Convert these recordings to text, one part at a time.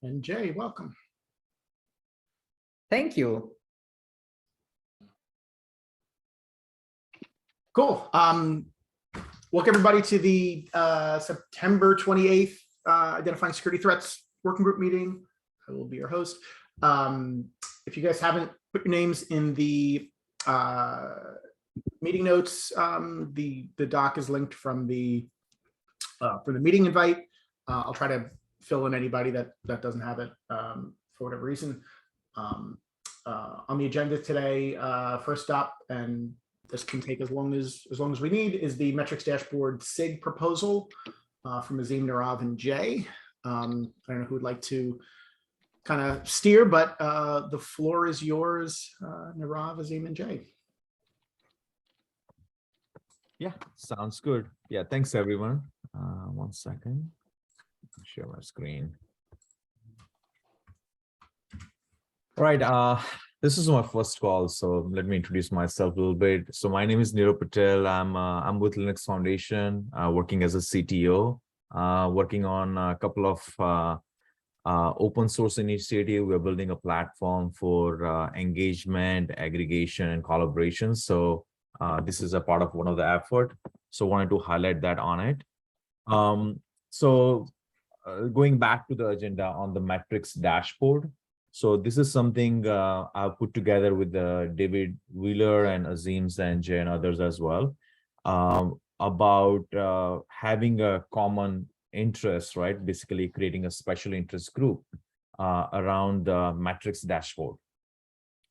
And Jay, welcome. Thank you. Cool. Welcome everybody to the September 28th Identifying Security Threats Working Group meeting. I will be your host. If you guys haven't put your names in the meeting notes, the doc is linked from the meeting invite. I'll try to fill in anybody that doesn't have it for whatever reason. On the agenda today, first up, and this can take as long as we need, is the metrics dashboard SIG proposal from Azim, Nirav, and Jay. I don't know who would like to kind of steer, but the floor is yours, Nirav, Azim, and Jay. Yeah, sounds good. Yeah, thanks everyone. 1 second. Share my screen. All right, this is my first call, so let me introduce myself a little bit. So my name is Nirav Patel. I'm with Linux Foundation, working as a CTO, working on a couple of open source initiative. We're building a platform for engagement, aggregation, and collaboration. So this is a part of one of the effort. So wanted to highlight that on it. Going back to the agenda on the metrics dashboard. So this is something I've put together with David Wheeler and Azim and Jay and others as well, about having a common interest, right? Basically creating a special interest group around the metrics dashboard.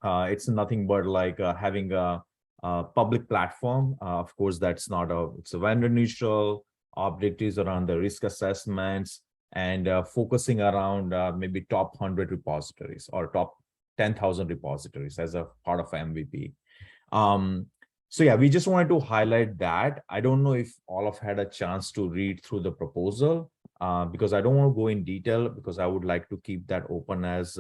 It's nothing but like having a public platform. Of course, it's a vendor neutral. Objectives around the risk assessments and focusing around maybe top 100 repositories or top 10,000 repositories as a part of MVP. So yeah, we just wanted to highlight that. I don't know if all of had a chance to read through the proposal because I don't want to go in detail because I would like to keep that open as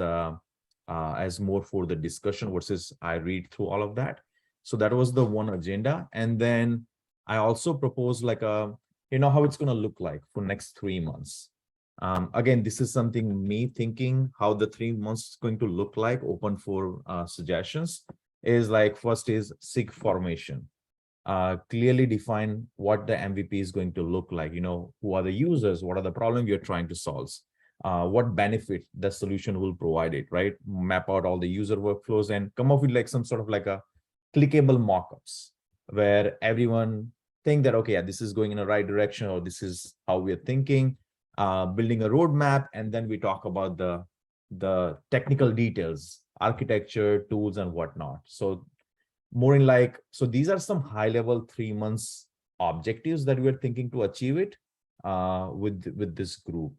more for the discussion versus I read through all of that. So that was the one agenda. And then I also proposed like how it's going to look like for next 3 months. Again, this is something me thinking how the 3 months is going to look like, open for suggestions, is like first is SIG formation. Clearly define what the MVP is going to look like, who are the users, what are the problems you're trying to solve, what benefit the solution will provide it, right? Map out all the user workflows and come up with like some sort of like a clickable mockups where everyone think that, okay, yeah, this is going in the right direction, or this is how we're thinking, building a roadmap, and then we talk about the technical details, architecture, tools, and whatnot. So more in like, so these are some high level 3 months objectives that we're thinking to achieve it with this group.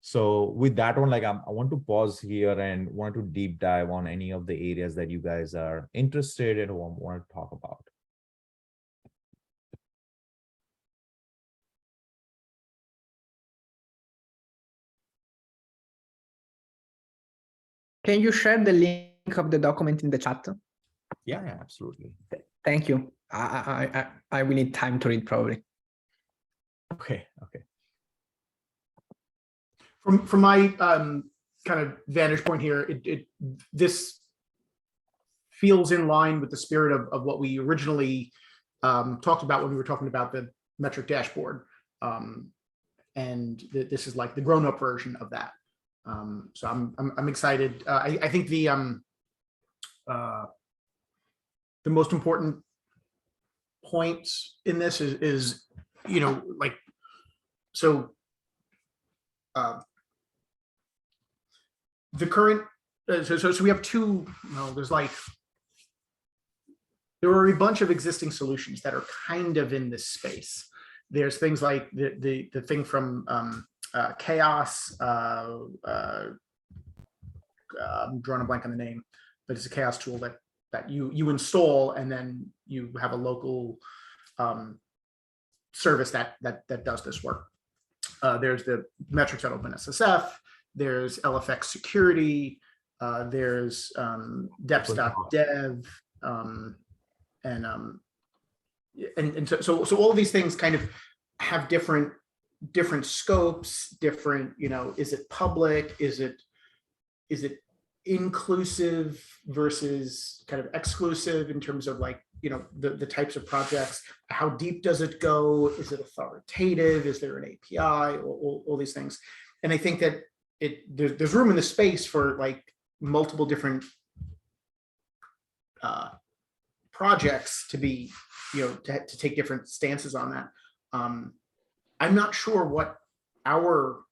So with that one, like I want to pause here and want to deep dive on any of the areas that you guys are interested in or want to talk about. Can you share the link of the document in the chat? Yeah, absolutely. Thank you. I will need time to read probably. Okay. From my kind of vantage point here, this feels in line with the spirit of what we originally talked about when we were talking about the metric dashboard, and this is like the grown-up version of that. So I'm excited. I think the most important points in this is like, so the current so we have two, there are a bunch of existing solutions that are kind of in this space. There's things like the thing from Chaos, I'm drawing a blank on the name, but it's a Chaos tool that you install, and then you have a local service that does this work. There's the metrics at OpenSSF, there's LFX security, there's deps.dev, and so all of these things kind of have different different scopes, different, is it public? Is it inclusive versus kind of exclusive in terms of like, the types of projects? How deep does it go? Is it authoritative? Is there an API? All these things. And I think that there's room in the space for like multiple different projects to be, to take different stances on that. I'm not sure what our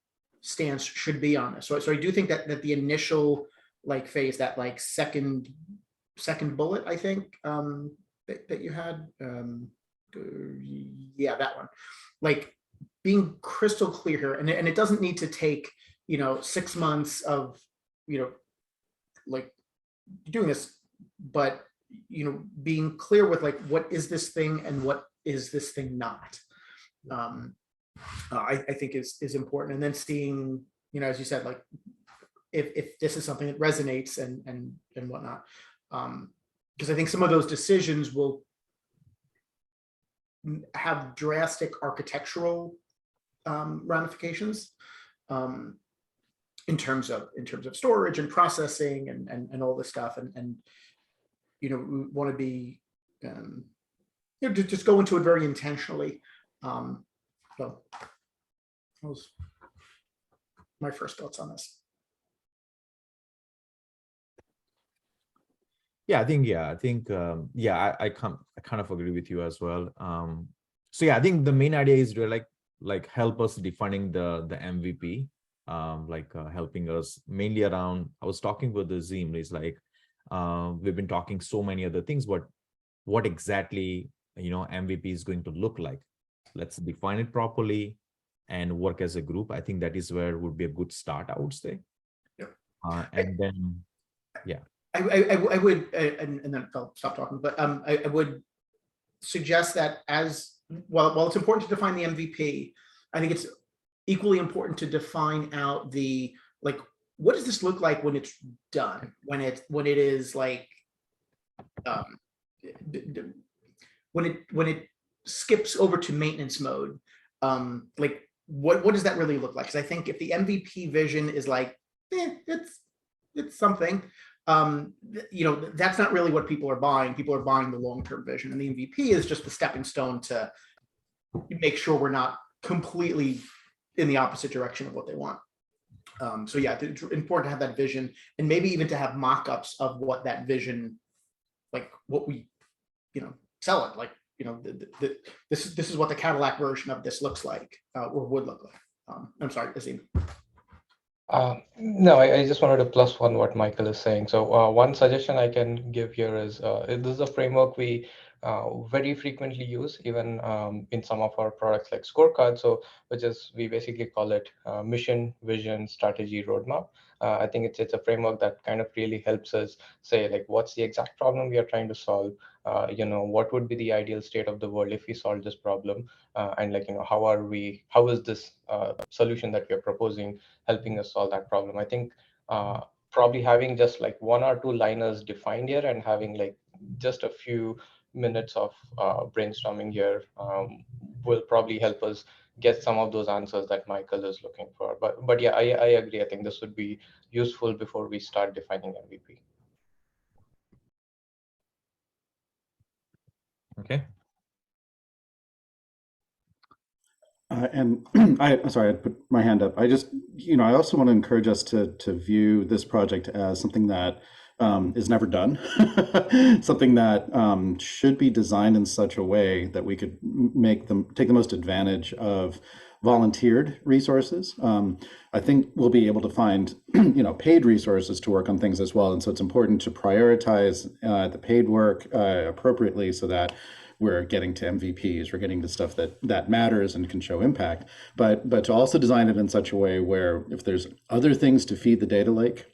stance should be on this. So I do think that the initial like phase, that like second bullet, I think, that you had, yeah, that one, like being crystal clear here, and it doesn't need to take 6 months of like doing this, but being clear with like, what is this thing and what is this thing not, I think is important. And then seeing, as you said, like if this is something that resonates and whatnot, because I think some of those decisions will have drastic architectural ramifications, in terms of storage and processing and all this stuff, and we want to be just go into it very intentionally. So that was my first thoughts on this. Yeah, I think I kind of agree with you as well. So yeah, I think the main idea is really like help us defining the MVP, helping us mainly around. I was talking with the Zim, is like we've been talking so many other things, but what exactly MVP is going to look like? Let's define it properly and work as a group. I think that is where would be a good start, I would say. Yep. And then, yeah. I would, and then I'll stop talking, but I would suggest that as well, while it's important to define the MVP, I think it's equally important to define out the, like, what does this look like when it's done? When it is like, when it skips over to maintenance mode, like what does that really look like? Because I think if the MVP vision is like, it's something, that's not really what people are buying. People are buying the long-term vision, and the MVP is just the stepping stone to make sure we're not completely in the opposite direction of what they want. So yeah, it's important to have that vision, and maybe even to have mock-ups of what that vision, like what we, sell it, like, this is what the Cadillac version of this looks like, or would look like. I'm sorry, Azim. No, I just wanted to plus one what Michael is saying. So one suggestion I can give here is this is a framework we very frequently use, even in some of our products like Scorecard. So we basically call it mission, vision, strategy, roadmap. I think it's a framework that kind of really helps us say, like, what's the exact problem we are trying to solve? What would be the ideal state of the world if we solve this problem? And like, how is this solution that we're proposing helping us solve that problem? I think probably having just like 1 or 2 liners defined here and having like just a few minutes of brainstorming here will probably help us get some of those answers that Michael is looking for. But yeah, I agree. I think this would be useful before we start defining MVP. Okay. And I'm sorry, I put my hand up. I just, I also want to encourage us to view this project as something that is never done, something that should be designed in such a way that we could take the most advantage of volunteered resources. I think we'll be able to find, paid resources to work on things as well. And so it's important to prioritize the paid work appropriately so that we're getting to MVPs, we're getting to stuff that matters and can show impact, but to also design it in such a way where if there's other things to feed the data lake,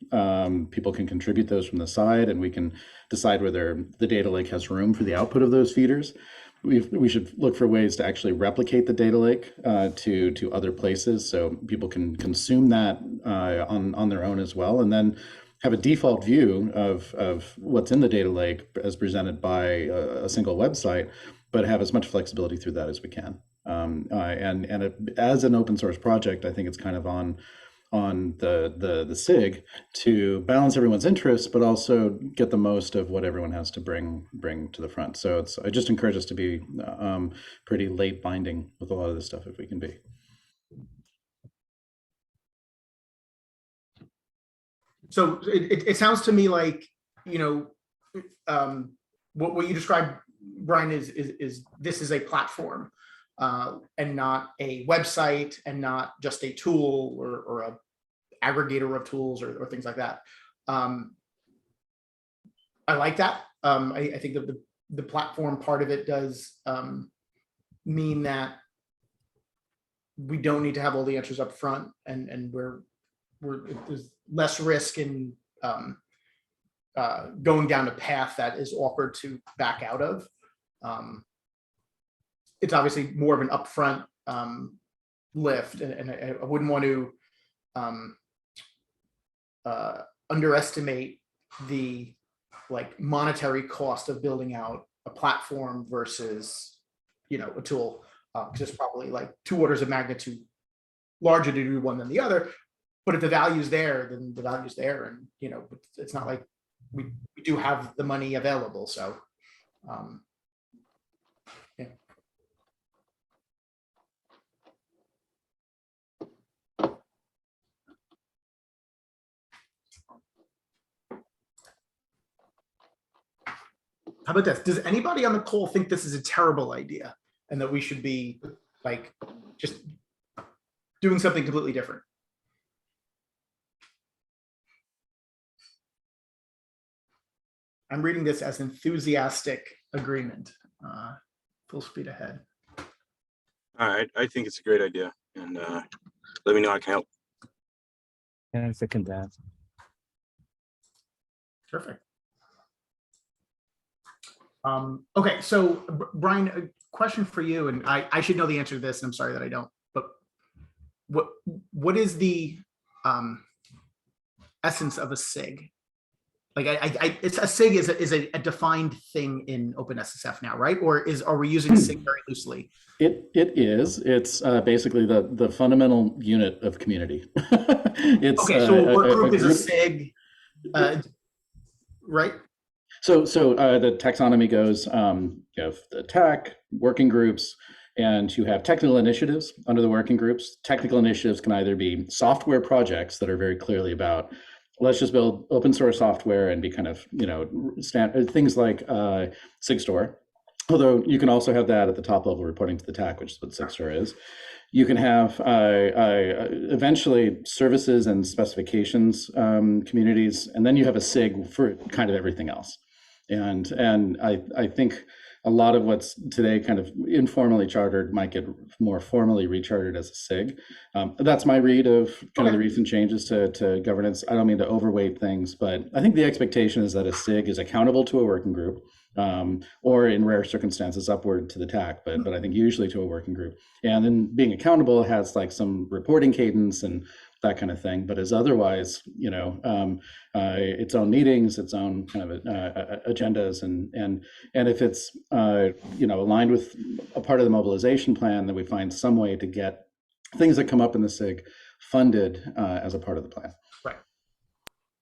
people can contribute those from the side, and we can decide whether the data lake has room for the output of those feeders. We should look for ways to actually replicate the data lake to other places so people can consume that on their own as well, and then have a default view of what's in the data lake as presented by a single website, but have as much flexibility through that as we can. As an open source project, I think it's kind of on the SIG to balance everyone's interests, but also get the most of what everyone has to bring to the front. So I just encourage us to be pretty late binding with a lot of this stuff if we can be. So it sounds to me like, you know, what you described, Brian, is this is a platform and not a website and not just a tool or a aggregator of tools or things like that. I like that. I think that the platform part of it does mean that we don't need to have all the answers up front, and there's less risk in going down a path that is awkward to back out of. It's obviously more of an upfront lift, and I wouldn't want to underestimate the monetary cost of building out a platform versus, you know, a tool, because it's probably like 2 orders of magnitude larger to do one than the other. But if the value's there, then the value's there, and you know, it's not like we do have the money available. So, yeah. How about this? Does anybody on the call think this is a terrible idea and that we should be like just doing something completely different? I'm reading this as enthusiastic agreement, full speed ahead. All right, I think it's a great idea, and let me know how I can help. Yeah, I second that. Terrific. Okay, so Brian, a question for you, and I should know the answer to this, and I'm sorry that I don't, but what is the essence of a SIG? Like it's a SIG is a defined thing in OpenSSF now, right? Or are we using SIG very loosely? It is. It's basically the fundamental unit of community. It's okay. So a work group is a SIG, right? So the taxonomy goes, you have the tech, working groups, and you have technical initiatives under the working groups. Technical initiatives can either be software projects that are very clearly about, let's just build open source software and be kind of, you know, things like SigStore. Although you can also have that at the top level reporting to the TAC, which is what SigStore is. You can have eventually services and specifications communities, and then you have a SIG for kind of everything else. And I think a lot of what's today kind of informally chartered might get more formally rechartered as a SIG. That's my read of kind of the recent changes to governance. I don't mean to overweight things, but I think the expectation is that a SIG is accountable to a working group, or in rare circumstances upward to the TAC, but I think usually to a working group. And then being accountable has like some reporting cadence and that kind of thing, but is otherwise, you know, its own meetings, its own kind of agendas, and if it's you know, aligned with a part of the mobilization plan, that we find some way to get things that come up in the SIG funded as a part of the plan. Right.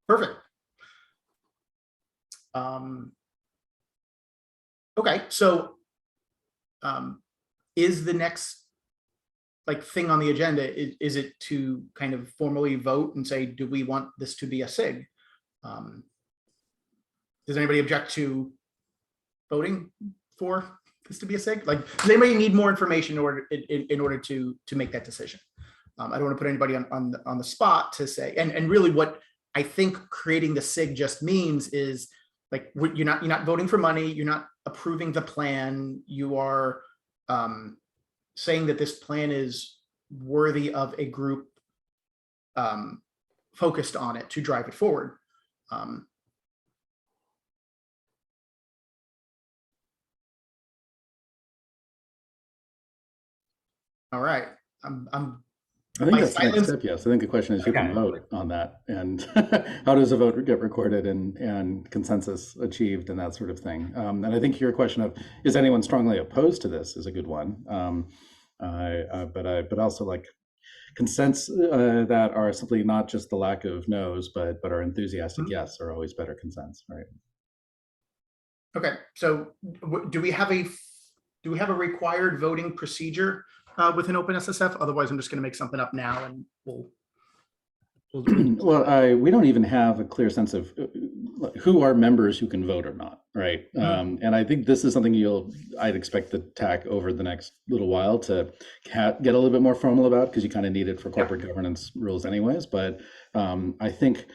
Perfect. Okay, so is the next thing on the agenda, is it to kind of formally vote and say, do we want this to be a SIG? Does anybody object to voting for this to be a SIG? Like, does anybody need more information in order to make that decision? I don't want to put anybody on the spot to say, and really what I think creating the SIG just means is, like, you're not voting for money, you're not approving the plan, you are saying that this plan is worthy of a group focused on it to drive it forward. All right, I think that's the next step, yes. I think the question is, who can vote on that, and how does a vote get recorded and consensus achieved and that sort of thing. And I think your question of, is anyone strongly opposed to this, is a good one. But also like consents that are simply not just the lack of no's, but are enthusiastic yes are always better consents, right? Okay, so do we have a required voting procedure within OpenSSF? Otherwise, I'm just going to make something up now, and we'll Well, we don't even have a clear sense of who are members who can vote or not, right? And I think this is something I'd expect the TAC over the next little while to get a little bit more formal about, because you kind of need it for corporate governance rules anyways. But I think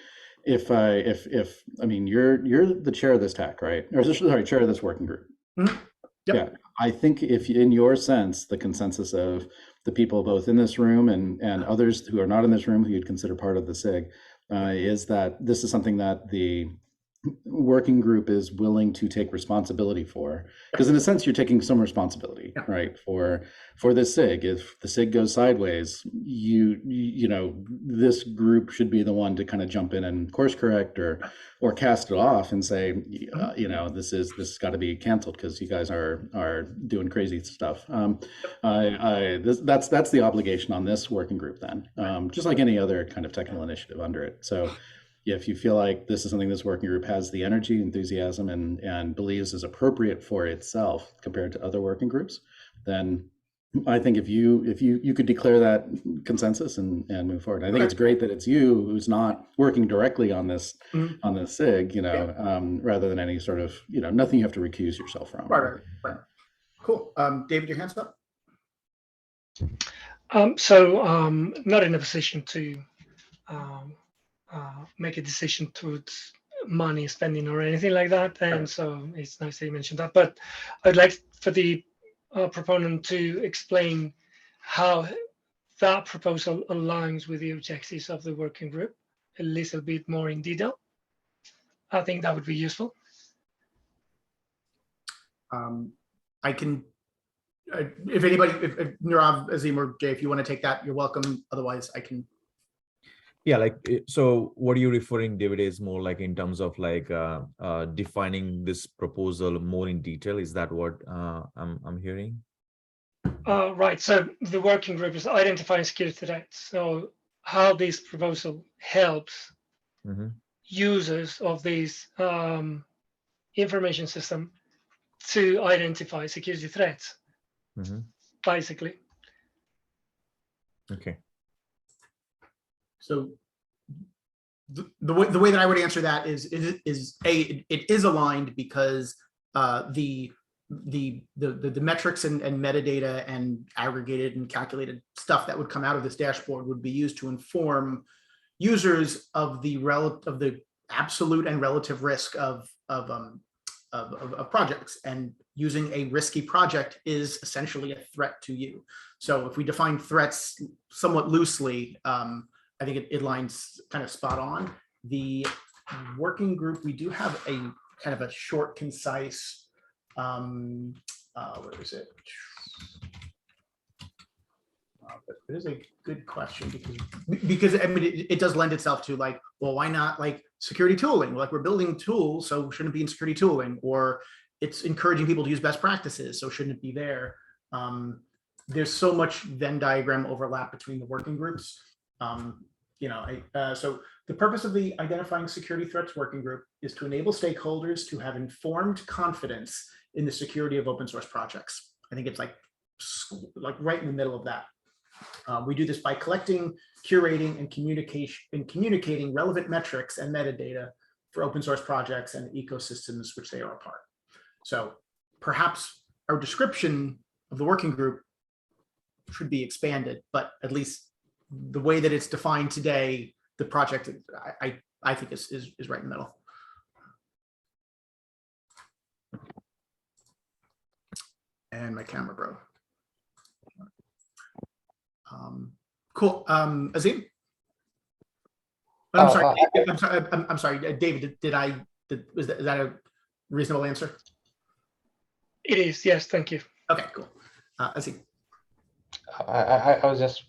if I mean, you're the chair of this TAC, right? Or sorry, chair of this working group. Yep. Yeah, I think if in your sense, the consensus of the people both in this room and others who are not in this room who you'd consider part of the SIG is that this is something that the working group is willing to take responsibility for, because in a sense you're taking some responsibility, right, for this SIG. If the SIG goes sideways, you know, this group should be the one to kind of jump in and course correct or cast it off and say, you know, this has got to be canceled because you guys are doing crazy stuff. That's the obligation on this working group then, just like any other kind of technical initiative under it. So if you feel like this is something this working group has the energy, enthusiasm, and believes is appropriate for itself compared to other working groups, then I think if you could declare that consensus and move forward. I think it's great that it's you who's not working directly on this SIG, you know, rather than any sort of, you know, nothing you have to recuse yourself from. Right. Cool. David, your hand's up. Not in a position to make a decision towards money spending or anything like that, and so it's nice that you mentioned that. But I'd like for the proponent to explain how that proposal aligns with the objectives of the working group a little bit more in detail. I think that would be useful. I can, if anybody, if Nirav, Azim, or Jay, if you want to take that, you're welcome. Otherwise, I can. Yeah, like, so what are you referring, David, is more like in terms of like defining this proposal more in detail? Is that what I'm hearing? Right, so the working group is identifying security threats. So how this proposal helps users of this information system to identify security threats, basically. Okay. So the way that I would answer that is it is aligned because the metrics and metadata and aggregated and calculated stuff that would come out of this dashboard would be used to inform users of the absolute and relative risk of projects, and using a risky project is essentially a threat to you. So if we define threats somewhat loosely, I think it lines kind of spot on. The working group, we do have a kind of a short, concise, where is it? It is a good question because I mean, it does lend itself to like, well, why not like security tooling? Like, we're building tools, so shouldn't it be in security tooling? Or it's encouraging people to use best practices, so shouldn't it be there? There's so much Venn diagram overlap between the working groups. You know, so the purpose of the Identifying Security Threats Working Group is to enable stakeholders to have informed confidence in the security of open source projects. I think it's like right in the middle of that. We do this by collecting, curating, and communicating relevant metrics and metadata for open source projects and ecosystems which they are a part. So perhaps our description of the working group should be expanded, but at least the way that it's defined today, the project, I think is right in the middle. And my camera broke. Cool. Azim? I'm sorry, David, is that a reasonable answer? It is, yes, thank you. Okay, cool. Azim. I was just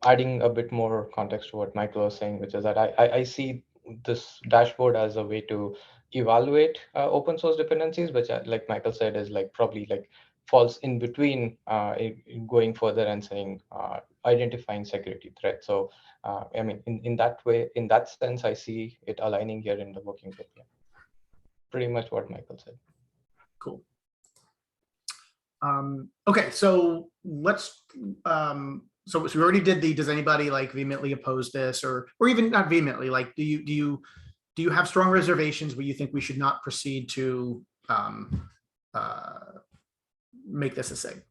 adding a bit more context to what Michael was saying, which is that I see this dashboard as a way to evaluate open source dependencies, which like Michael said is like probably like falls in between in going further and saying identifying security threat. So I mean, in that way, in that sense, I see it aligning here in the working group. Yeah. Pretty much what Michael said. Cool. Okay, so let's so we already did the, does anybody like vehemently oppose this, or even not vehemently, like do you have strong reservations where you think we should not proceed to make this a SIG?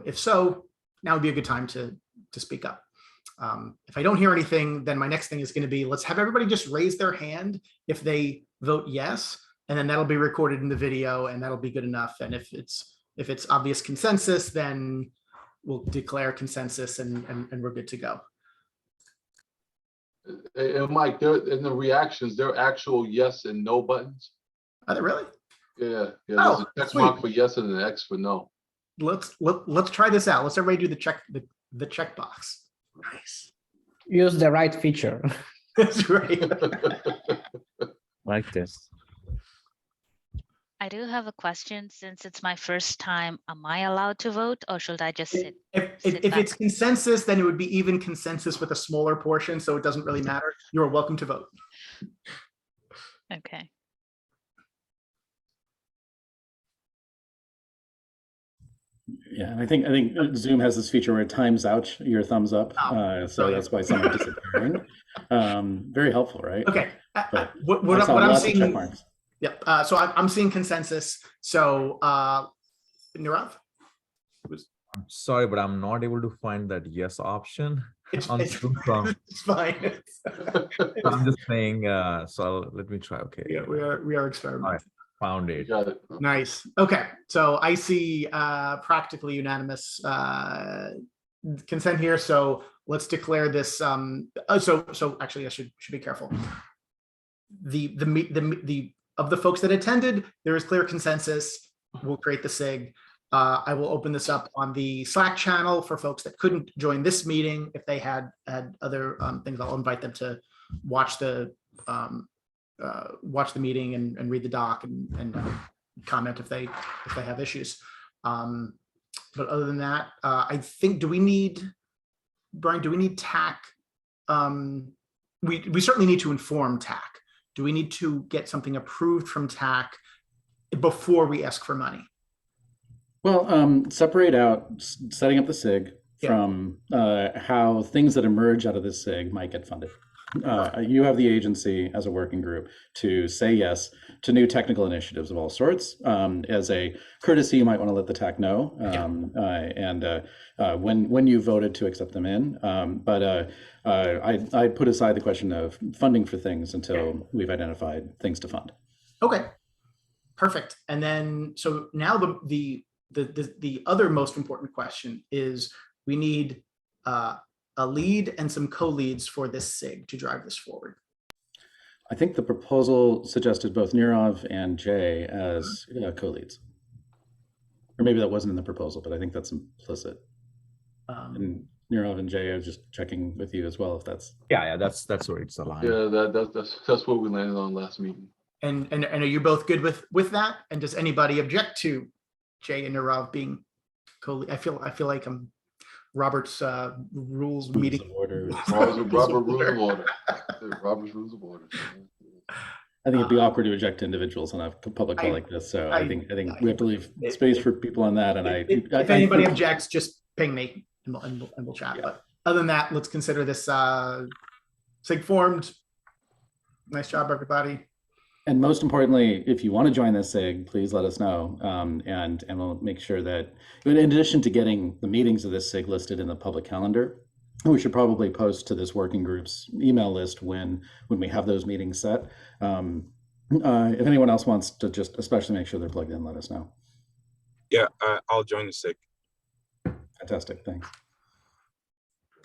If so, now would be a good time to speak up. If I don't hear anything, then my next thing is going to be, let's have everybody just raise their hand if they vote yes, and then that'll be recorded in the video, and that'll be good enough. And if it's obvious consensus, then we'll declare consensus and we're good to go. And Mike, there in the reactions, there are actual yes and no buttons. Are they really? Yeah, there's Oh, a check sweet. mark for yes and an X for no. Let's try this out. Let's everybody do the checkbox. Nice. Use the right feature. That's right. Like this. I do have a question. Since it's my first time, am I allowed to vote, or should I just sit? If it's consensus, then it would be even consensus with a smaller portion, so it doesn't really matter. You are welcome to vote. Okay. Yeah, and I think Zoom has this feature where it times out your thumbs up, so that's why some are disappearing. Very helpful, right? Okay. But What I'm lots of check seeing. marks. Yep. So I'm seeing consensus. So Nirav? I'm sorry, but I'm not able to find that yes option on Zoom from. It's fine. I'm just saying. So let me try. Okay. Yeah, we are experimenting. All right. Found You it. got it. Nice. Okay. So I see practically unanimous consent here. So let's declare this. So actually, I should be careful. The of the folks that attended, there is clear consensus. We'll create the SIG. I will open this up on the Slack channel for folks that couldn't join this meeting. If they had other things, I'll invite them to watch the meeting and read the doc and comment if they have issues. But other than that, I think, Brian, do we need TAC? We certainly need to inform TAC. Do we need to get something approved from TAC before we ask for money? Well, separate out setting up the SIG from how things that emerge out of this SIG might get funded. You have the agency as a working group to say yes to new technical initiatives of all sorts. As a courtesy, you might want to let the TAC know when you voted to accept them in. But I put aside the question of funding for things until we've identified things to fund. Okay, perfect. And then, so now the other most important question is we need a lead and some co-leads for this SIG to drive this forward. I think the proposal suggested both Nirav and Jay as co-leads. Or maybe that wasn't in the proposal, but I think that's implicit. And Nirav and Jay, I was just checking with you as well if that's. Yeah, that's where it's aligned. Yeah, that's what we landed on last meeting. And are you both good with that? And does anybody object to Jay and Nirav being co-lead? I feel like I'm Robert's rules meeting. Robert's rules of order. Robert's rules of order. I think it'd be awkward to object to individuals on a public call like this. So I think we have to leave space for people on that. And if anybody objects, just ping me and we'll chat. Yeah. But other than that, let's consider this SIG formed. Nice job, everybody. And most importantly, if you want to join this SIG, please let us know. And we'll make sure that, in addition to getting the meetings of this SIG listed in the public calendar, we should probably post to this working group's email list when we have those meetings set. If anyone else wants to just especially make sure they're plugged in, let us know. Yeah, I'll join the SIG. Fantastic, thanks.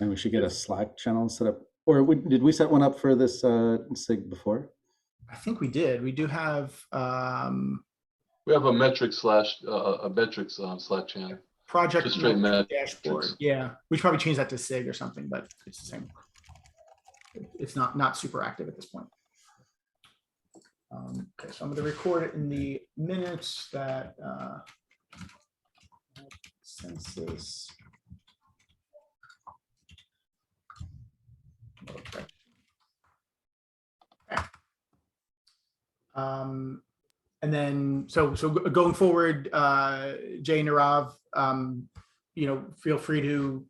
And we should get a Slack channel set up. Or did we set one up for this SIG before? I think we did. We do have. We have a metrics Slack channel. Project Just straight dashboard. metrics. Yeah, we should probably change that to SIG or something, but it's the same. It's not super active at this point. Okay, so I'm going to record it in the minutes that census. Okay. And then, so going forward, Jay and Nirav, feel free to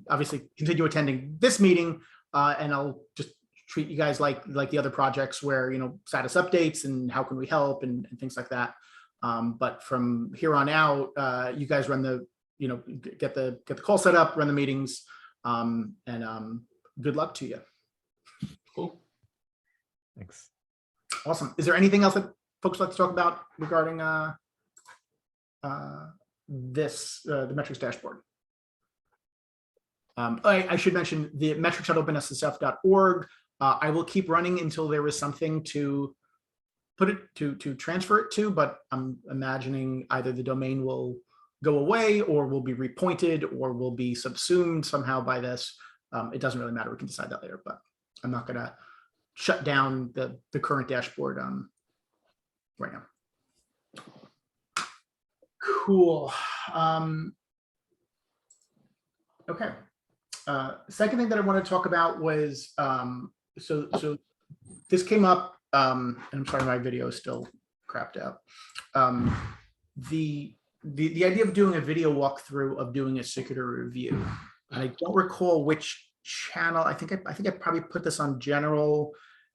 obviously continue attending this meeting, and I'll just treat you guys like the other projects where, status updates and how can we help and things like that. But from here on out, you guys run the, get the call set up, run the meetings, and good luck to you. Cool. Thanks. Awesome. Is there anything else that folks like to talk about regarding the metrics dashboard? I should mention the metrics at OpenSSF.org. I will keep running until there is something to put it to transfer it to, but I'm imagining either the domain will go away or will be repointed or will be subsumed somehow by this. It doesn't really matter. We can decide that later, but I'm not going to shut down the current dashboard right now. Cool. Okay. Second thing that I want to talk about was so this came up, and I'm sorry, my video is still crapped out. The idea of doing a video walkthrough of doing a security review. I don't recall which channel. I think I probably put this on general,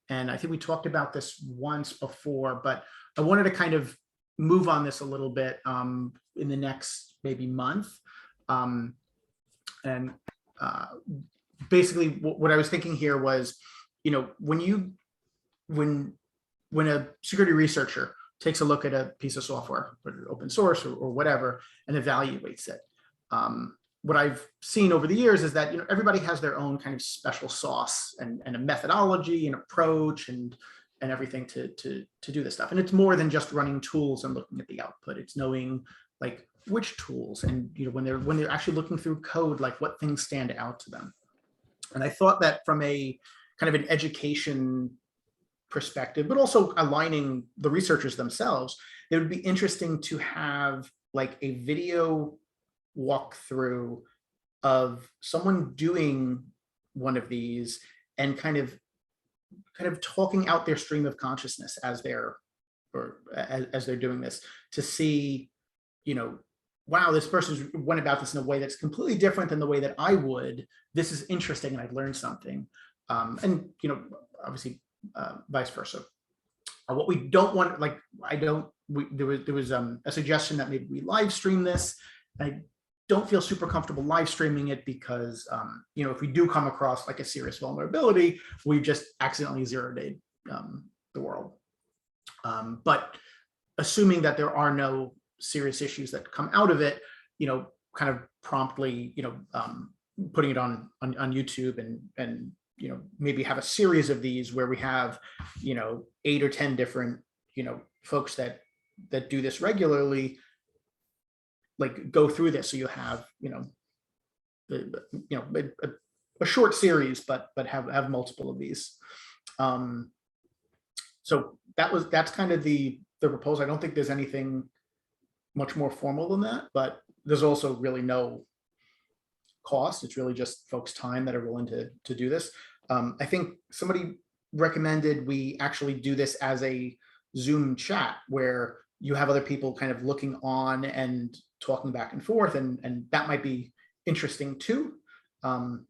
and I think we talked about this once before, but I wanted to kind of move on this a little bit in the next maybe month. Basically what I was thinking here was, when a security researcher takes a look at a piece of software, whether it's open source or whatever, and evaluates it, what I've seen over the years is that everybody has their own kind of special sauce and a methodology and approach and everything to do this stuff. And it's more than just running tools and looking at the output. It's knowing like which tools and when they're actually looking through code, like what things stand out to them. And I thought that from a kind of an education perspective, but also aligning the researchers themselves, it would be interesting to have like a video walkthrough of someone doing one of these and kind of talking out their stream of consciousness as they're doing this, to see, wow, this person went about this in a way that's completely different than the way that I would. This is interesting, and I've learned something. And obviously, vice versa. What we don't want, like, there was a suggestion that maybe we live stream this. I don't feel super comfortable live streaming it because, if we do come across like a serious vulnerability, we've just accidentally zero-dayed the world. But assuming that there are no serious issues that come out of it, kind of promptly, putting it on YouTube and maybe have a series of these where we have, 8 or 10 different, folks that do this regularly, like go through this. So you have, a short series, but have multiple of these. So that's kind of the proposal. I don't think there's anything much more formal than that, but there's also really no cost. It's really just folks' time that are willing to do this. I think somebody recommended we actually do this as a Zoom chat where you have other people kind of looking on and talking back and forth, and that might be interesting too. I'm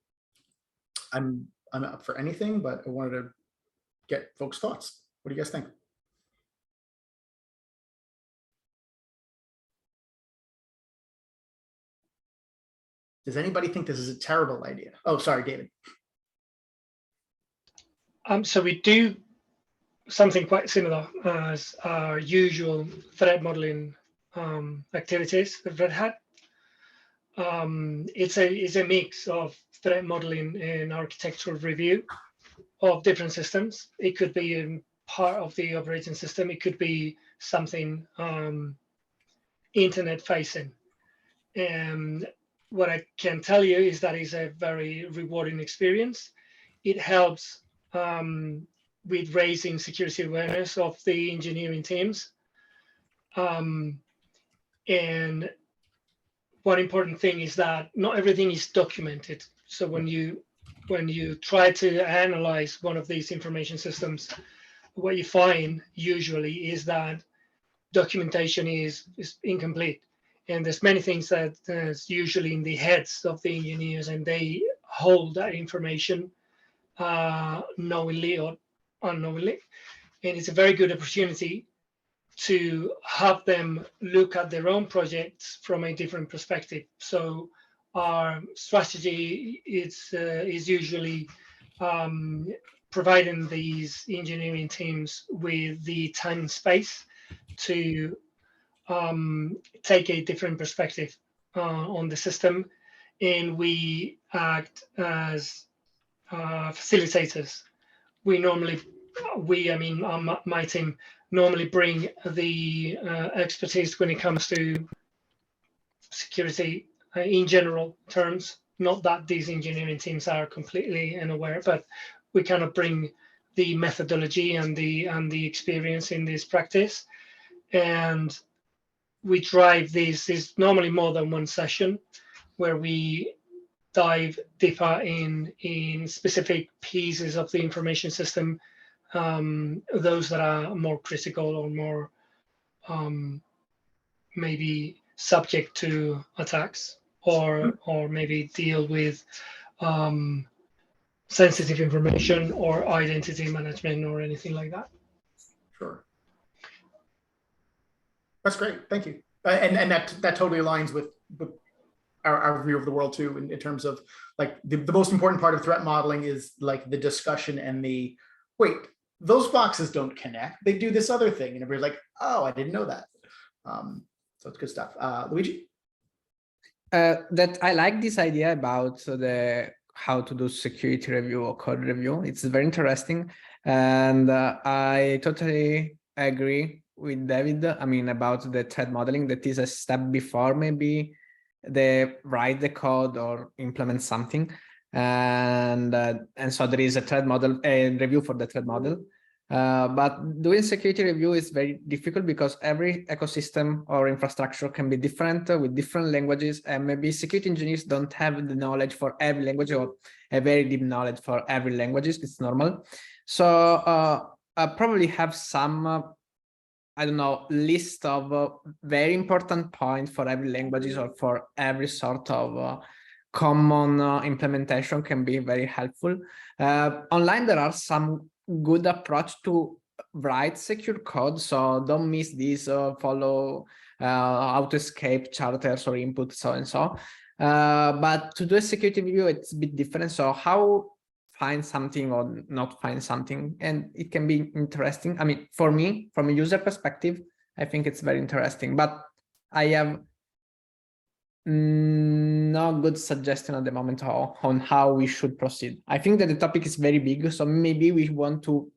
up for anything, but I wanted to get folks' thoughts. What do you guys think? Does anybody think this is a terrible idea? Oh, sorry, David. So we do something quite similar as our usual threat modeling activities at Red Hat. It's a mix of threat modeling and architectural review of different systems. It could be in part of the operating system. It could be something internet facing. And what I can tell you is that it's a very rewarding experience. It helps with raising security awareness of the engineering teams. And one important thing is that not everything is documented. So when you try to analyze one of these information systems, what you find usually is that documentation is incomplete. And there's many things that is usually in the heads of the engineers, and they hold that information knowingly or unknowingly. And it's a very good opportunity to have them look at their own projects from a different perspective. So our strategy is usually providing these engineering teams with the time and space to take a different perspective on the system, and we act as facilitators. My team normally bring the expertise when it comes to security in general terms. Not that these engineering teams are completely unaware, but we kind of bring the methodology and the experience in this practice, and we drive this. Is normally more than one session where we dive deeper in specific pieces of the information system, those that are more critical or more maybe subject to attacks, or maybe deal with sensitive information or identity management or anything like that. Sure. That's great. Thank you. And that totally aligns with our view of the world too, in terms of like the most important part of threat modeling is like the discussion and the, wait, those boxes don't connect. They do this other thing. And everybody's like, oh, I didn't know that. So it's good stuff. Luigi? That I like this idea about how to do security review or code review. It's very interesting. And I totally agree with David. I mean, about the threat modeling, that is a step before maybe they write the code or implement something. And so there is a threat model, a review for the threat model. But doing security review is very difficult because every ecosystem or infrastructure can be different with different languages, and maybe security engineers don't have the knowledge for every language or a very deep knowledge for every language. It's normal. So I probably have some, I don't know, list of very important points for every languages or for every sort of common implementation can be very helpful. Online, there are some good approach to write secure code, so don't miss this. Follow how to escape charters or input, so and so. But to do a security review, it's a bit different. So how find something or not find something, and it can be interesting. I mean, for me, from a user perspective, I think it's very interesting, but I have no good suggestion at the moment on how we should proceed. I think that the topic is very big, so maybe we want to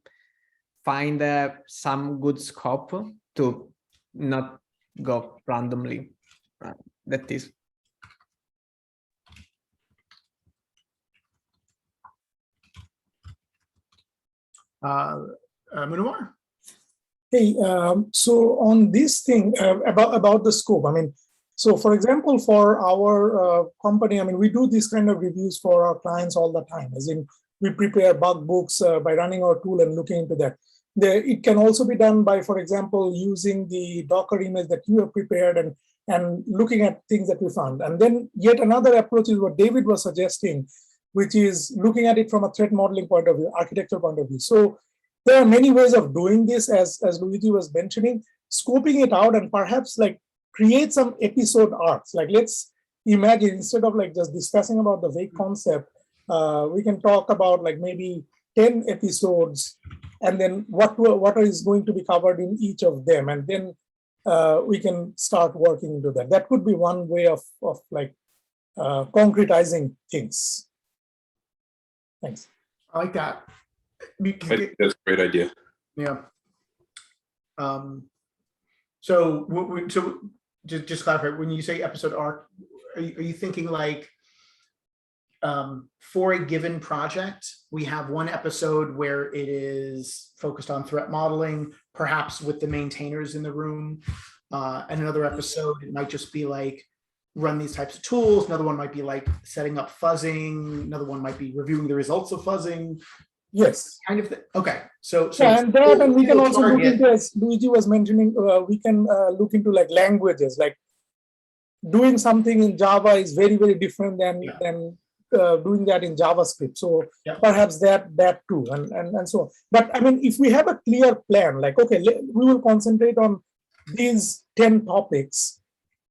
find some good scope to not go randomly. That is. Munawar? Hey, so on this thing about the scope, I mean, so for example, for our company, I mean, we do this kind of reviews for our clients all the time, as in we prepare bug books by running our tool and looking into that. It can also be done by, for example, using the Docker image that you have prepared and looking at things that we found. And then yet another approach is what David was suggesting, which is looking at it from a threat modeling point of view, architecture point of view. So there are many ways of doing this, as Luigi was mentioning, scoping it out and perhaps like create some episode arcs. Like let's imagine, instead of like just discussing about the vague concept, we can talk about like maybe 10 episodes and then what is going to be covered in each of them. And then we can start working into that. That could be one way of like concretizing things. Thanks. I like that. That's a great idea. Yeah. So just clarify, when you say episode arc, are you thinking like for a given project, we have one episode where it is focused on threat modeling, perhaps with the maintainers in the room, and another episode, it might just be like run these types of tools. Another one might be like setting up fuzzing. Another one might be reviewing the results of fuzzing. Yes. Kind of thing. Okay. So Yeah, and that, and we can also look target- into, as Luigi was mentioning, we can look into like languages, like doing something in Java is very, very different than doing that in JavaScript. So perhaps that too, and so on. But I mean, if we have a clear plan, like, okay, we will concentrate on these 10 topics,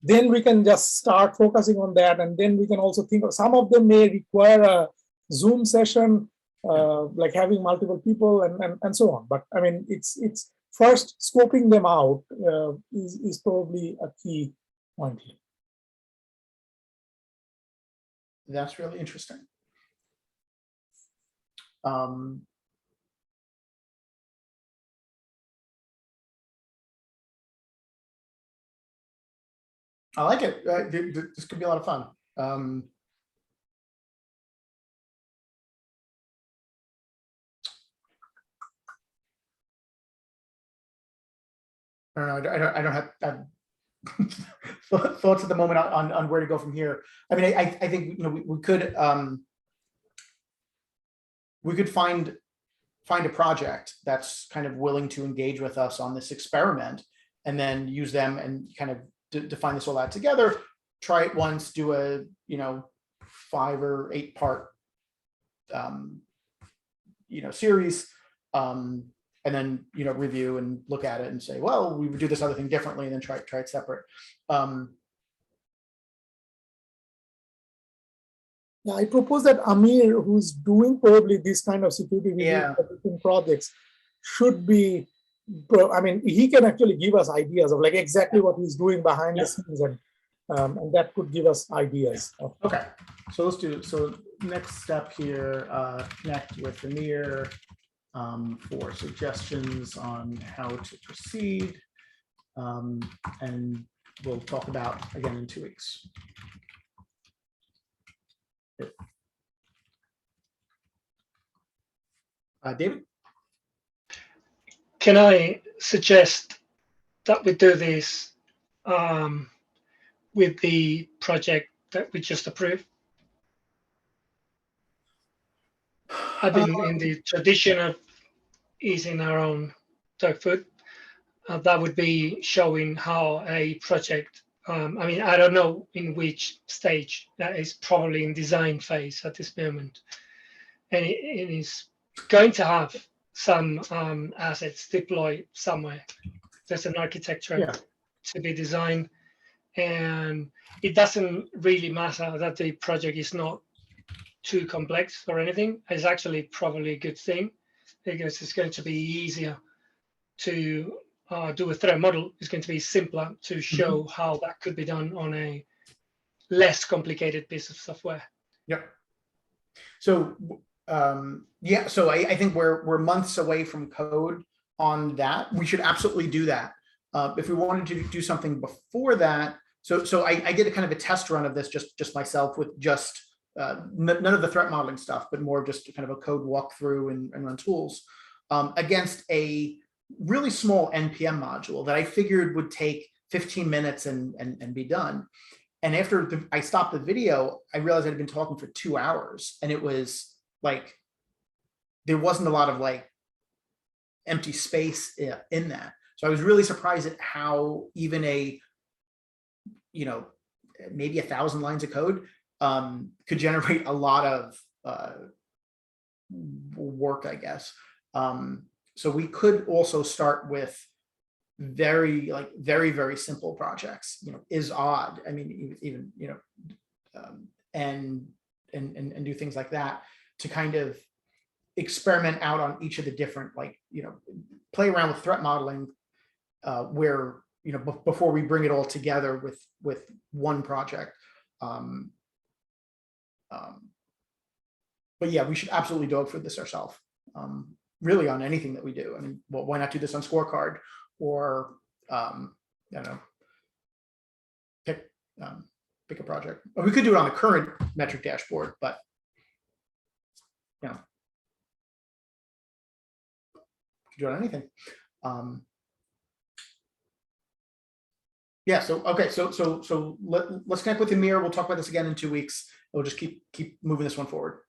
then we can just start focusing on that. And then we can also think of some of them may require a Zoom session, like having multiple people and so on. But I mean, it's first scoping them out is probably a key point here. That's really interesting. I like it. This could be a lot of fun. I don't know. I don't have thoughts at the moment on where to go from here. I mean, I think, you know, we could find a project that's kind of willing to engage with us on this experiment, and then use them and kind of define this all out together. Try it once, do a 5 or 8 part series, and then review and look at it and say, well, we would do this other thing differently, and then try it separate. Yeah, I propose that Amir, who's doing probably this kind of security review projects, should be, I mean, he can actually give us ideas of like exactly what he's doing behind the scenes, and that could give us ideas. Okay, so let's do, so next step here, connect with Amir for suggestions on how to proceed, and we'll talk about again in 2 weeks. David? Can I suggest that we do this with the project that we just approved? I've been in the tradition of eating our own dog food. That would be showing how a project, I mean, I don't know in which stage, that is probably in design phase at this moment. And it is going to have some assets deployed somewhere. There's an architecture to be designed, and it doesn't really matter that the project is not too complex or anything. It's actually probably a good thing, because it's going to be easier to do a threat model. It's going to be simpler to show how that could be done on a less complicated piece of software. Yep. So so I think we're months away from code on that. We should absolutely do that. If we wanted to do something before that, so I did a kind of a test run of this just myself, with just none of the threat modeling stuff, but more just kind of a code walkthrough and run tools against a really small NPM module that I figured would take 15 minutes and be done. And after I stopped the video, I realized I'd been talking for 2 hours, and it was like, there wasn't a lot of like empty space in that. So I was really surprised at how even maybe 1,000 lines of code could generate a lot of work, I guess. So we could also start with very simple projects, is odd. I mean, even, and do things like that to kind of experiment out on each of the different, play around with threat modeling, where, before we bring it all together with one project. But yeah, we should absolutely dog food this ourselves. Really on anything that we do. I mean, well, why not do this on Scorecard, or I don't know, pick a project. Or we could do it on the current metric dashboard, but do it on anything. Yeah. So okay. So let's connect with Amir. We'll talk about this again in 2 weeks. We'll just keep moving this one forward.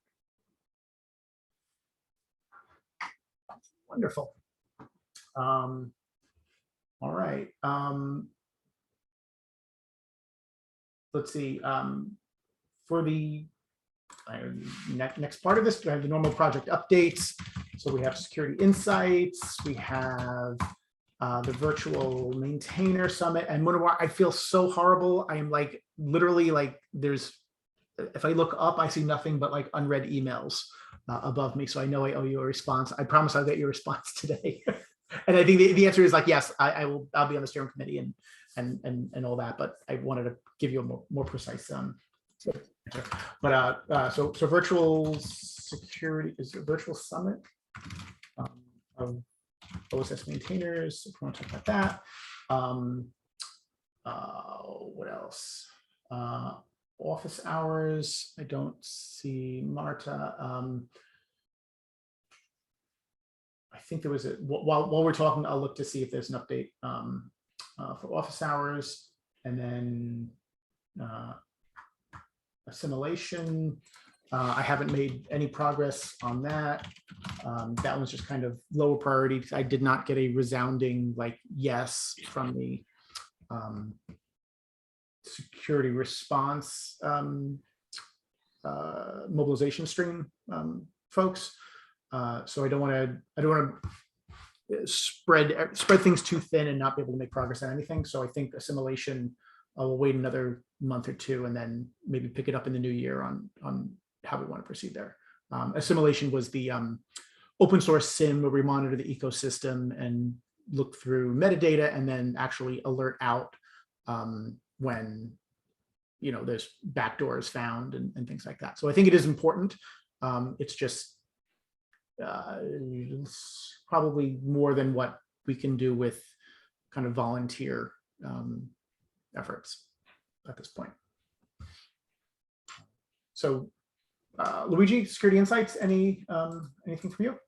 Wonderful. All right. Let's see. For the next part of this, we have the normal project updates. So we have security insights. We have the virtual maintainer summit. And Munawar, I feel so horrible. I am like literally like if I look up, I see nothing but like unread emails above me. So I know I owe you a response. I promise I'll get your response today. And I think the answer is like, yes, I'll be on the steering committee and all that, but I wanted to give you a more precise answer. But so virtual security is a virtual summit of OSS maintainers. If you want to talk about that. What else? Office hours. I don't see Marta. I think there was a while we're talking, I'll look to see if there's an update for office hours, and then assimilation. I haven't made any progress on that. That one's just kind of lower priority. I did not get a resounding like yes from the security response mobilization stream folks. So I don't want to spread things too thin and not be able to make progress on anything. So I think assimilation, I'll wait another month or two and then maybe pick it up in the new year on how we want to proceed there. Assimilation was the open source SIM where we monitor the ecosystem and look through metadata and then actually alert out when there's backdoors found and things like that. So I think it is important. It's just it's probably more than what we can do with kind of volunteer efforts at this point. So Luigi, Security Insights, anything from you?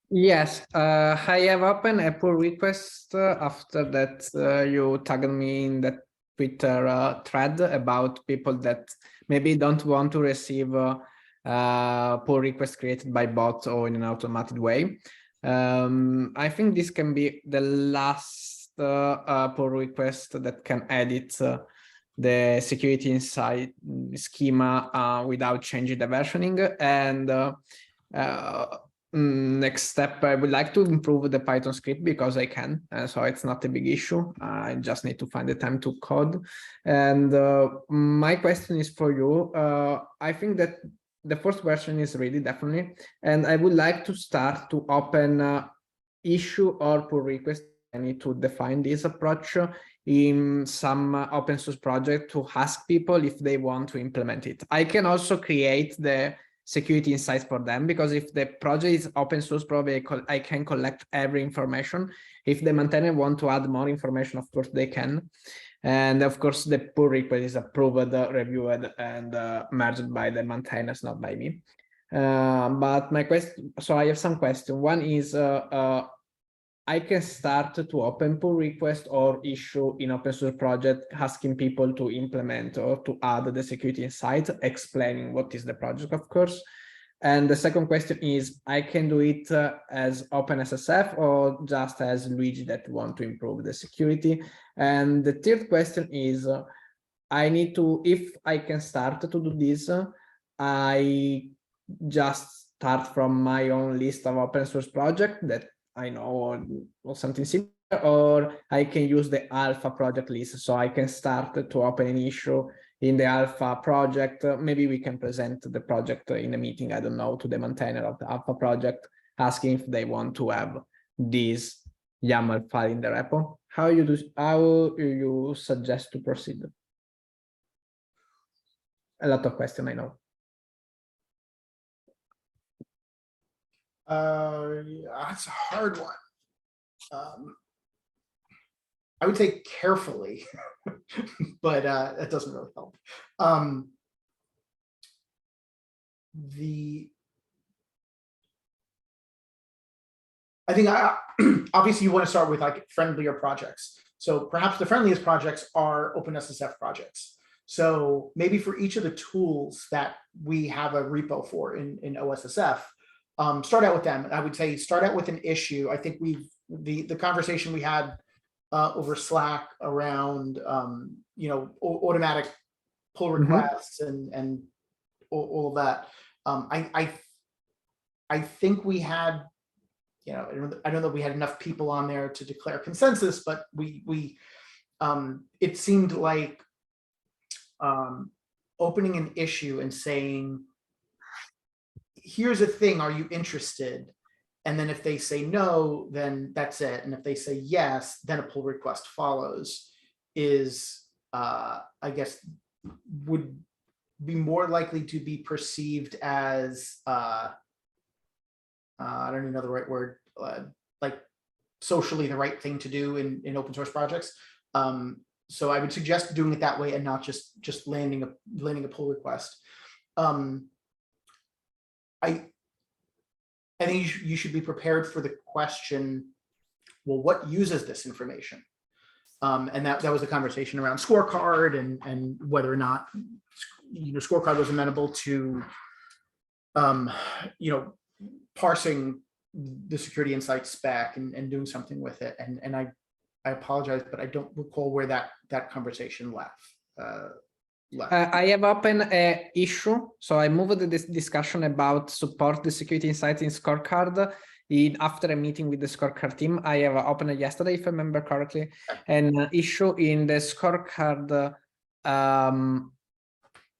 Yes, I have opened a pull request after that you tagged me in that Twitter thread about people that maybe don't want to receive pull requests created by bots or in an automated way. I think this can be the last pull request that can edit the security insight schema without changing the versioning. And next step, I would like to improve the Python script because I can, so it's not a big issue. I just need to find the time to code. And my question is for you. I think that the first version is ready, definitely, and I would like to start to open issue or pull request. I need to define this approach in some open source project to ask people if they want to implement it. I can also create the security insights for them, because if the project is open source, probably I can collect every information. If the maintainer want to add more information, of course they can. And of course, the pull request is approved, reviewed, and merged by the maintainers, not by me. But my question, so I have some questions. One is, I can start to open pull request or issue in open source project asking people to implement or to add the security insight, explaining what is the project, of course. And the second question is, I can do it as OpenSSF or just as Luigi that want to improve the security. And the third question is, I need to, if I can start to do this, I just start from my own list of open source project that I know or something similar, or I can use the alpha project list. So I can start to open an issue in the alpha project. Maybe we can present the project in a meeting, I don't know, to the maintainer of the alpha project, asking if they want to have this YAML file in the repo. How you suggest to proceed? A lot of questions, I know. That's a hard one. I would say carefully, but that doesn't really help. I think obviously you want to start with like friendlier projects. So perhaps the friendliest projects are OpenSSF projects. So maybe for each of the tools that we have a repo for in OSSF, start out with them. I would say start out with an issue. I think the conversation we had over Slack around automatic pull requests and all of that. I think we had, I don't know if we had enough people on there to declare consensus, but it seemed like opening an issue and saying, here's a thing, are you interested? And then if they say no, then that's it. And if they say yes, then a pull request follows, is, I guess, would be more likely to be perceived as, I don't even know the right word, like socially the right thing to do in open source projects. So I would suggest doing it that way and not just landing a pull request. I think you should be prepared for the question, well, what uses this information? And that was the conversation around scorecard and whether or not, scorecard was amenable to, parsing the security insights spec and doing something with it. And I apologize, but I don't recall where that conversation left. I have opened an issue, so I moved this discussion about support the security insights in scorecard after a meeting with the scorecard team. I have opened it yesterday, if I remember correctly, an issue in the scorecard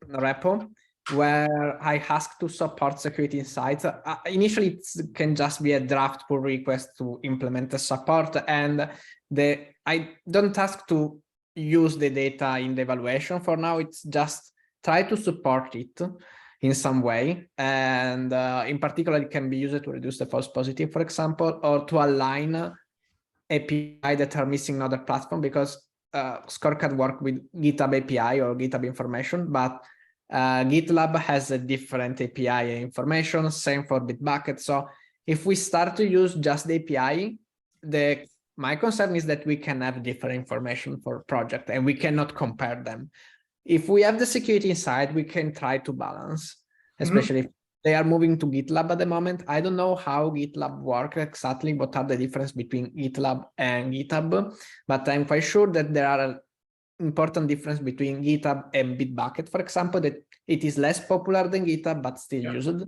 repo where I asked to support security insights. Initially, it can just be a draft pull request to implement the support, and I don't ask to use the data in the evaluation for now. It's just try to support it in some way, and in particular it can be used to reduce the false positive, for example, or to align API that are missing in other platform, because scorecard work with GitHub API or GitHub information, but GitLab has a different API information, same for Bitbucket. So if we start to use just the API, my concern is that we can have different information for project and we cannot compare them. If we have the security inside, we can try to balance, especially if they are moving to GitLab at the moment. I don't know how GitLab works exactly, what are the difference between GitLab and GitHub, but I'm quite sure that there are an important difference between GitHub and Bitbucket, for example, that it is less popular than GitHub, but still used.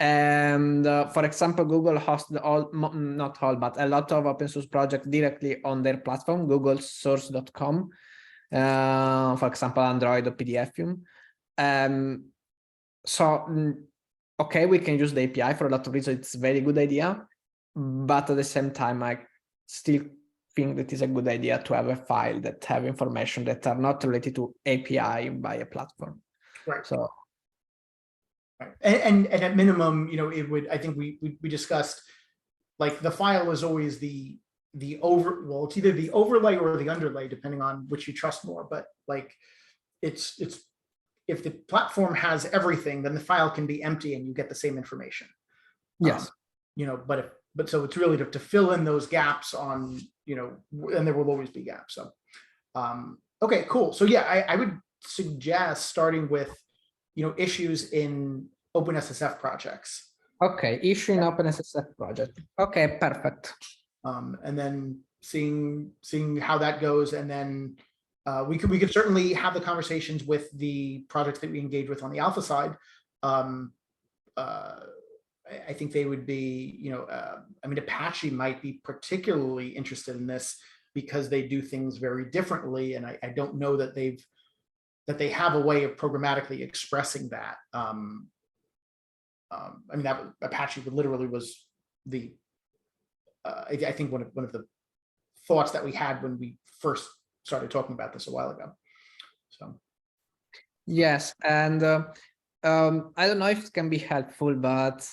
And for example, Google hosts not all, but a lot of open source projects directly on their platform, googlesource.com, for example, Android or PDFium. So, okay, we can use the API for a lot of reasons. It's a very good idea, but at the same time, I still think that it's a good idea to have a file that have information that are not related to API by a platform. Right. So. Right. And at minimum, it would, I think we discussed, like, the file is always it's either the overlay or the underlay, depending on which you trust more. But like, it's if the platform has everything, then the file can be empty and you get the same information. Yes. But so it's really to fill in those gaps on, and there will always be gaps. So, okay, cool. So yeah, I would suggest starting with, issues in OpenSSF projects. Okay, issue in OpenSSF project. Okay, perfect. And then seeing how that goes, and then we could certainly have the conversations with the projects that we engage with on the alpha side. I think they would be, I mean, Apache might be particularly interested in this because they do things very differently, and I don't know that they have a way of programmatically expressing that. I mean, that Apache literally was I think one of the thoughts that we had when we first started talking about this a while ago. So. Yes, and I don't know if it can be helpful, but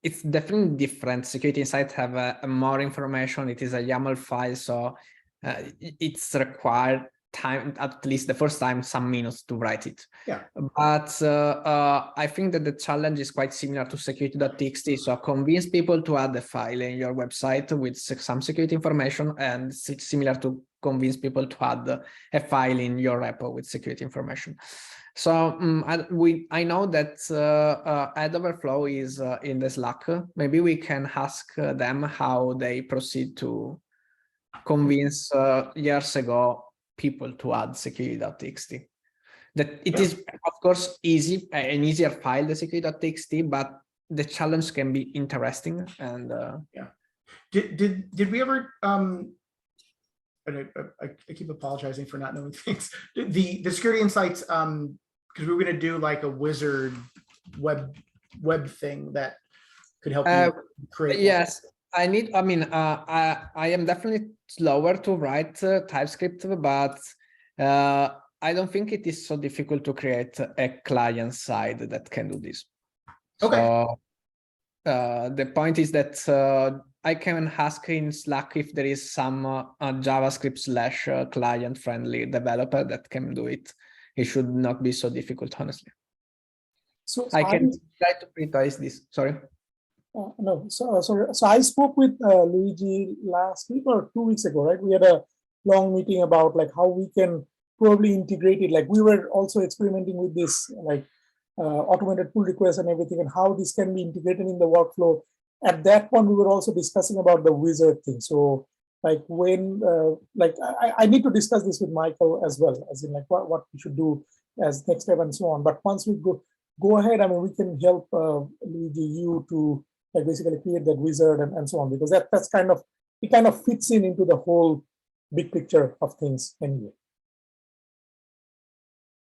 it's definitely different. Security Insights have more information. It is a YAML file, so it's required time, at least the first time, some minutes to write it. Yeah. But I think that the challenge is quite similar to security.txt. So convince people to add a file in your website with some security information, and it's similar to convince people to add a file in your repo with security information. So I know that Ad Overflow is in the Slack. Maybe we can ask them how they proceed to convince years ago people to add security.txt. That it is, of course, easy, an easier file, the security.txt, but the challenge can be interesting. And yeah, did we ever? And I keep apologizing for not knowing things. The security insights, because we were going to do like a wizard web thing that could help you create. Yes, I am definitely slower to write TypeScript, but I don't think it is so difficult to create a client side that can do this. Okay. So the point is that I can ask in Slack if there is some JavaScript / client friendly developer that can do it. It should not be so difficult, honestly. So I can try to prioritize this. Sorry. No, sorry. So I spoke with Luigi last week or 2 weeks ago, right? We had a long meeting about like how we can probably integrate it. Like we were also experimenting with this, like automated pull requests and everything, and how this can be integrated in the workflow. At that point, we were also discussing about the wizard thing. So like when, I need to discuss this with Michael as well, as in like what we should do as next step and so on. But once we go ahead, I mean, we can help Luigi, you to like basically create that wizard and so on, because that's kind of, it kind of fits into the whole big picture of things anyway.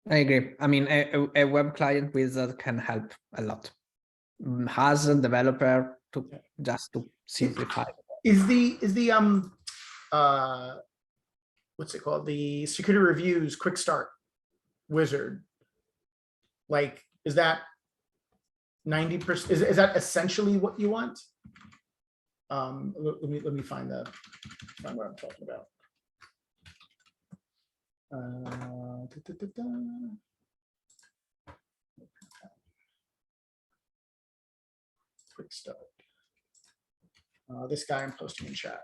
I agree. I mean, a web client wizard can help a lot. Has a developer to just to simplify. Is the what's it called? The security reviews quick start wizard. Like, is that 90%? Is that essentially what you want? Let me find what I'm talking about. Quick start. This guy I'm posting in chat.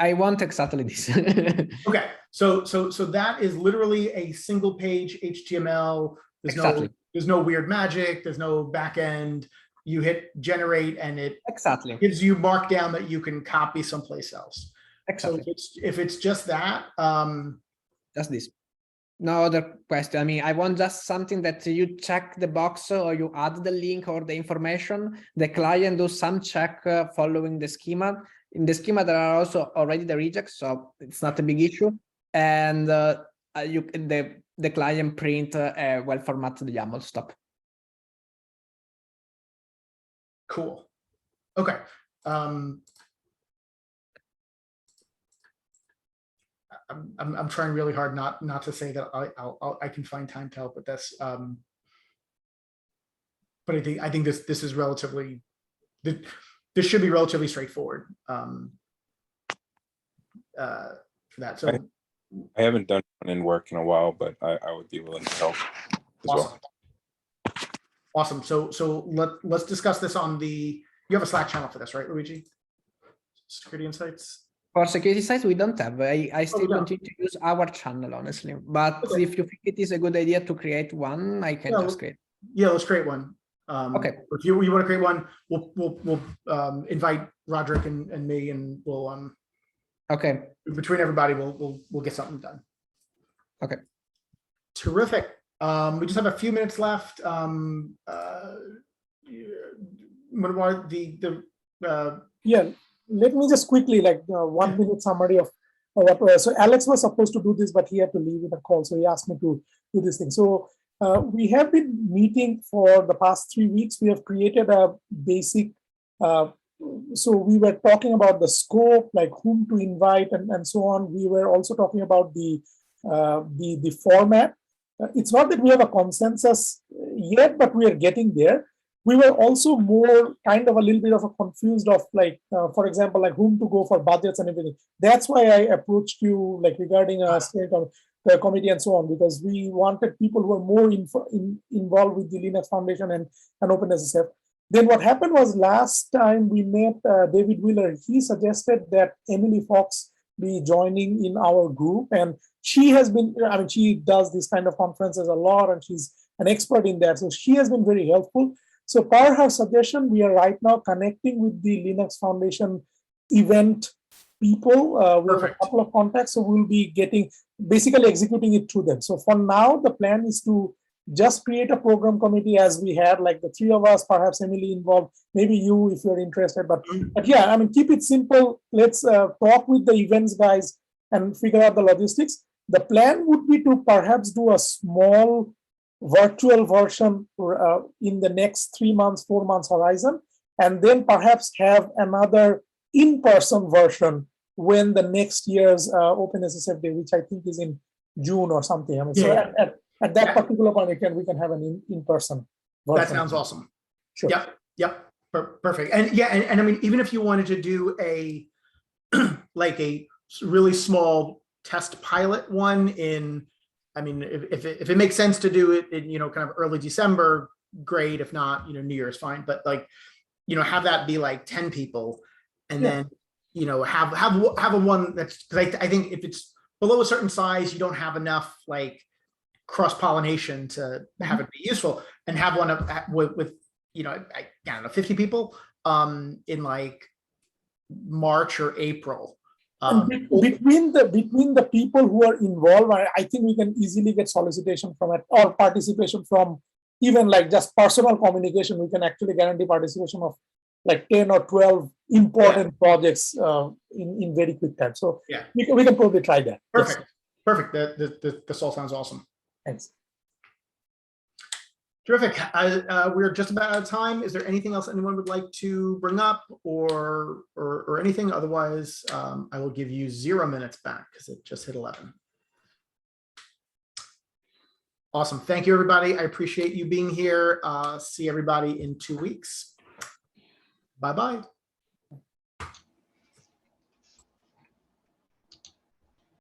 I want exactly this. Okay, so that is literally a single page HTML. There's no weird magic. There's no back end. You hit generate and it gives you markdown that you can copy someplace else. Exactly. So if it's just that, just this. No other question. I mean, I want just something that you check the box or you add the link or the information. The client does some check following the schema. In the schema, there are also already the rejects, so it's not a big issue. And the client print a well-formatted YAML stop. Cool. Okay. I'm trying really hard not to say that I can find time to help with this. But I think this is relatively, this should be relatively straightforward for that. So I haven't done one in work in a while, but I would be willing to help as well. Awesome. So let's discuss this on you have a Slack channel for this, right, Luigi? Security Insights. For security sites, we don't have. I still continue to use our channel, honestly. But if you think it is a good idea to create one, I can just create. Yeah, let's create one. Okay. If you want to create one, we'll invite Roderick and me, and we'll okay. Between everybody, we'll get something done. Okay. Terrific. We just have a few minutes left. Yeah, let me just quickly 1 minute summary of what. So Alex was supposed to do this, but he had to leave in a call, so he asked me to do this thing. So we have been meeting for the past 3 weeks. We have created a basic. So we were talking about the scope, like whom to invite, and so on. We were also talking about the format. It's not that we have a consensus yet, but we are getting there. we were also more kind of a little bit of a confused of like, for example, like whom to go for budgets and everything. That's why I approached you like regarding a state of the committee and so on, because we wanted people who are more involved with the Linux Foundation and OpenSSF. Then what happened was last time we met David Wheeler, he suggested that Emily Fox be joining in our group. And she has been, I mean, she does this kind of conferences a lot and she's an expert in that. So she has been very helpful. So per her suggestion, we are right now connecting with the Linux Foundation event people. We have a couple of contacts, so we'll be basically executing it through them. So for now, the plan is to just create a program committee as we had, like the three of us, perhaps Emily involved, maybe you if you're interested. But yeah, I mean, keep it simple. Let's talk with the events guys and figure out the logistics. The plan would be to perhaps do a small virtual version in the next 3 months, 4 months horizon, and then perhaps have another in-person version when the next year's OpenSSF Day, which I think is in June or something. I mean, so at that particular point, we can have an in-person version. That sounds awesome. Sure. Yep. Perfect. And yeah, and I mean, even if you wanted to do a like a really small test pilot one in, I mean, if it makes sense to do it in, kind of early December, great. If not, New Year's fine. But like, have that be like 10 people, and then have a one that's, because I think if it's below a certain size, you don't have enough like cross-pollination to have it be useful, and have one with I don't know, 50 people in like March or April. Between the people who are involved, I think we can easily get solicitation from it or participation from even like just personal communication. We can actually guarantee participation of like 10 or 12 important projects in very quick time. So we can probably try that. Perfect. This all sounds awesome. Thanks. Terrific. We're just about out of time. Is there anything else anyone would like to bring up or anything? Otherwise, I will give you 0 minutes back because it just hit 11. Awesome. Thank you, everybody. I appreciate you being here. See everybody in 2 weeks. Bye-bye.